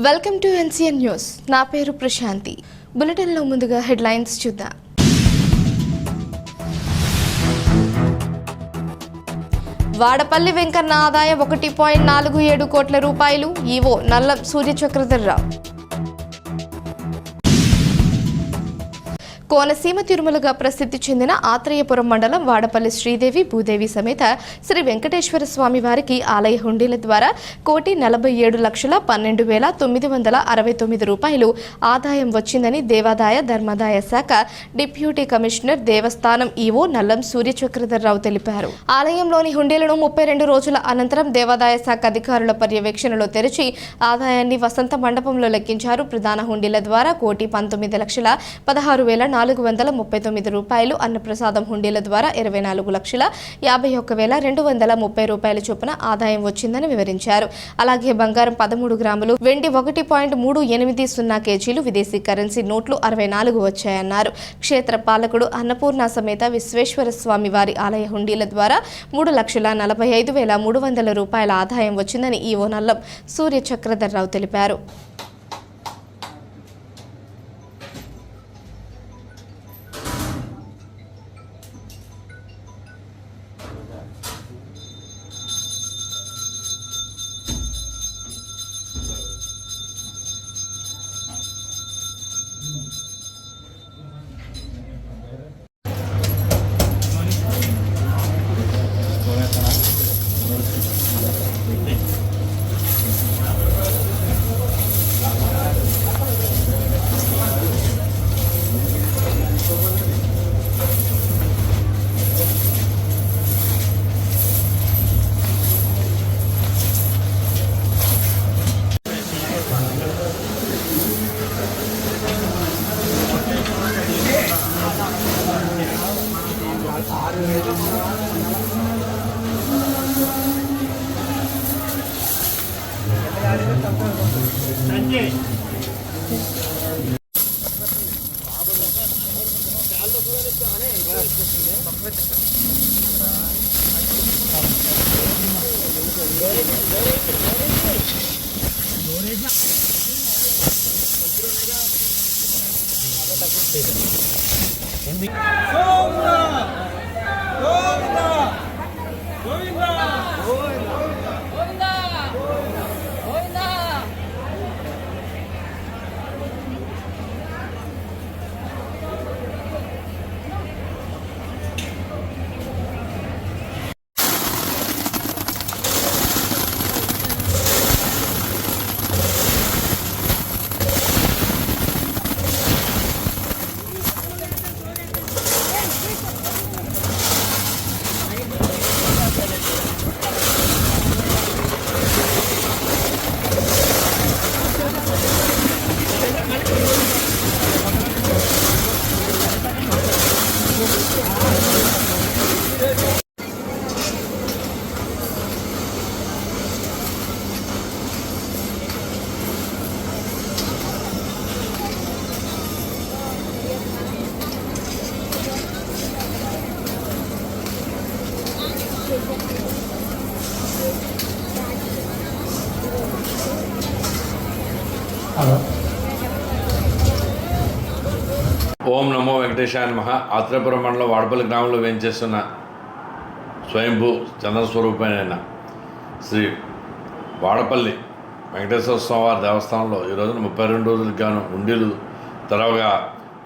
Welcome to NCN news. నా పేరు ప్రశాంతి. బులెటిన్లో ముందుగా హెడ్లైన్స్ చూద్దాం. వాడపల్లి వెంకన్న ఆదాయం 1.47 కోట్ల రూపాయలు. ఈవో నల్లం సూర్యచక్రధర్రావు. కోనసీమ తిరుమలగా ప్రసిద్ధి చెందిన ఆత్రేయపురం మండలం వాడపల్లి శ్రీదేవి భూదేవి సమేత శ్రీ వెంకటేశ్వర స్వామి వారికి ఆలయ హుండీల ద్వారా 1,47,12,969 రూపాయలు ఆదాయం వచ్చిందని దేవాదాయ ధర్మాదాయ శాఖ డిప్యూటీ కమిషనర్ దేవస్థానం ఈవో నల్లం సూర్యచక్రధర్రావు తెలిపారు. ఆలయంలోని హుండీలను 32 రోజుల అనంతరం దేవాదాయ శాఖ అధికారుల పర్యవేక్షణలో తెరిచి ఆదాయాన్ని వసంత మండపంలో లెక్కించారు. ప్రధాన హుండీల ద్వారా 1,19,16,439 రూపాయలు, అన్నప్రసాదం హుండీల ద్వారా 24,51,230 రూపాయల చొప్పున ఆదాయం వచ్చిందని వివరించారు. అలాగే బంగారం 13 గ్రాములు, వెండి 1.380 కేజీలు, విదేశీ కరెన్సీ నోట్లు 64 వచ్చాయన్నారు. క్షేత్ర పాలకుడు అన్నపూర్ణ సమేత విశ్వేశ్వర స్వామి వారి ఆలయ హుండీల ద్వారా 3,45,300 రూపాయల ఆదాయం వచ్చిందని ఈవో నల్లం సూర్యచక్రధర్రావు తెలిపారు. ఓం నమో వెంకటేశాయ నమః. ఆత్రేయపురం మండలం వాడపల్లి గ్రామంలో వేయించేస్తున్న స్వయంభూ చంద్రస్వరూపమైన శ్రీ వాడపల్లి వెంకటేశ్వర స్వామివారి దేవస్థానంలో ఈ రోజున 32 రోజులకు గాను హుండీలు తెరవగా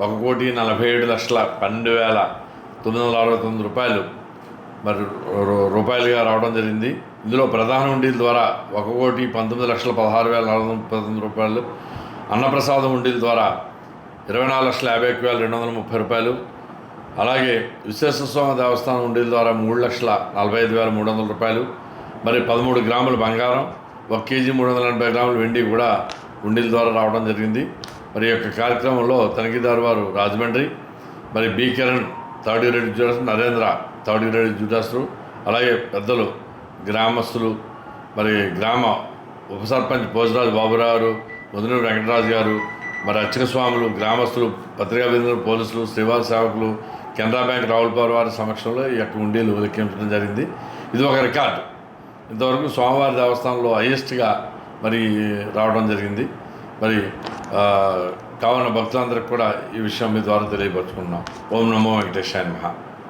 1,47,12,969 రూపాయలు రూపాయలుగా రావడం జరిగింది. ఇందులో ప్రధాన హుండీల ద్వారా 1,19,16,439 రూపాయలు, అన్నప్రసాదం హుండీల ద్వారా 24,51,230 రూపాయలు, అలాగే విశ్వేశ్వరస్వామి దేవస్థానం హుండీల ద్వారా 3,45,300 రూపాయలు, మరి 13 గ్రాముల బంగారం, 1 కేజీ 380 గ్రాముల వెండి కూడా హుండీల ద్వారా రావడం జరిగింది. మరి యొక్క కార్యక్రమంలో తనిఖీదారు వారు రాజమండ్రి, మరి B Kiran third grade tutors, Narendra third grade tutors, అలాగే పెద్దలు గ్రామస్తులు, మరి గ్రామ ఉప సర్పంచ్ భోజరాజు బాబురావు, ముదినూరు వెంకటరాజు గారు, మరి అర్చక స్వాములు, గ్రామస్తులు, పత్రికా విధులు, పోలీసులు, శ్రీవారి సేవకులు, కెనరా బ్యాంక్ రావులపాడు వారి సమక్షంలో ఈ యొక్క హుండీలు లెక్కించడం జరిగింది. ఇది ఒక రికార్డు. ఇంతవరకు స్వామివారి దేవస్థానంలో హైయెస్ట్గా మరి రావడం జరిగింది. మరి కావున భక్తులందరికీ కూడా ఈ విషయం మీ ద్వారా తెలియపరుచుకున్నాం. ఓం నమో వెంకటేశాయ నమః.